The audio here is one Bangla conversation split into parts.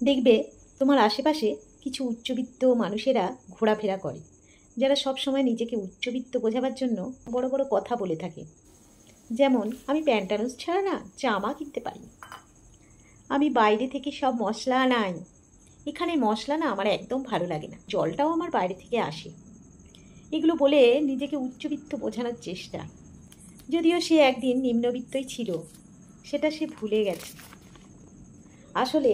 দেখবে তোমার আশেপাশে কিছু উচ্চবিত্ত মানুষেরা ঘোরাফেরা করে, যারা সব সময় নিজেকে উচ্চবিত্ত বোঝাবার জন্য বড় বড় কথা বলে থাকে। যেমন, আমি প্যান্টালুন্স ছাড়া না জামা কিনতে পারি, আমি বাইরে থেকে সব মশলা আনাই, এখানে মশলা না আমার একদম ভালো লাগে না, জলটাও আমার বাইরে থেকে আসে। এগুলো বলে নিজেকে উচ্চবিত্ত বোঝানোর চেষ্টা, যদিও সে একদিন নিম্নবিত্তই ছিল, সেটা সে ভুলে গেছে। আসলে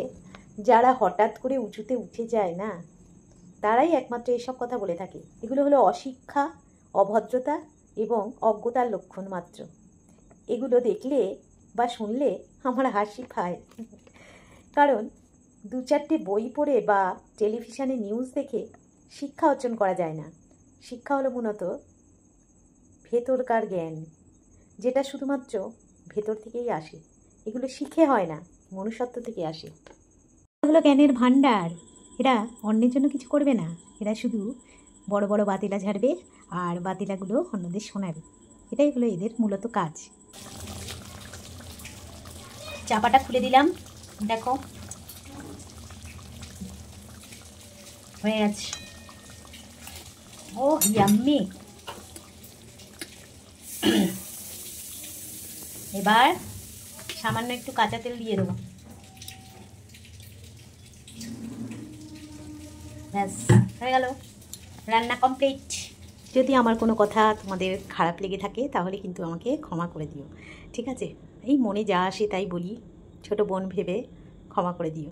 যারা হঠাৎ করে উঁচুতে উঠে যায় না, তারাই একমাত্র এসব কথা বলে থাকে। এগুলো হলো অশিক্ষা, অভদ্রতা এবং অজ্ঞতার লক্ষণ মাত্র। এগুলো দেখলে বা শুনলে আমার হাসি পায়, কারণ দু চারটে বই পড়ে বা টেলিভিশনে নিউজ দেখে শিক্ষা অর্জন করা যায় না। শিক্ষা হলো মূলত ভেতরকার জ্ঞান, যেটা শুধুমাত্র ভেতর থেকেই আসে। এগুলো শিখে হয় না, মনুষ্যত্ব থেকে আসে। এগুলো জ্ঞানের ভাণ্ডার। এরা অন্যের জন্য কিছু করবে না, এরা শুধু বড় বড় বাতিলা ঝাড়বে আর বাতিলাগুলো অন্যদের শোনাবে। এটাই হলো এদের মূলত কাজ। চাপাটা খুলে দিলাম, দেখো হয়ে গেছে। ও ইয়াম্মি। এবার সামান্য একটু কাঁচা তেল দিয়ে দেবো, ব্যাস হয়ে গেল, রান্না কমপ্লিট। যদি আমার কোনো কথা তোমাদের খারাপ লেগে থাকে তাহলে কিন্তু আমাকে ক্ষমা করে দিও, ঠিক আছে? এই মনে যা আসে তাই বলি, ছোট বোন ভেবে ক্ষমা করে দিও।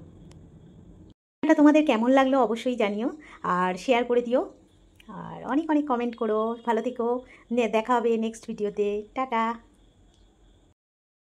এটা তোমাদের কেমন লাগলো অবশ্যই জানিও, আর শেয়ার করে দিও, আর অনেক অনেক কমেন্ট করো। ভালো থেকো, দেখা হবে নেক্সট ভিডিওতে। টাটা।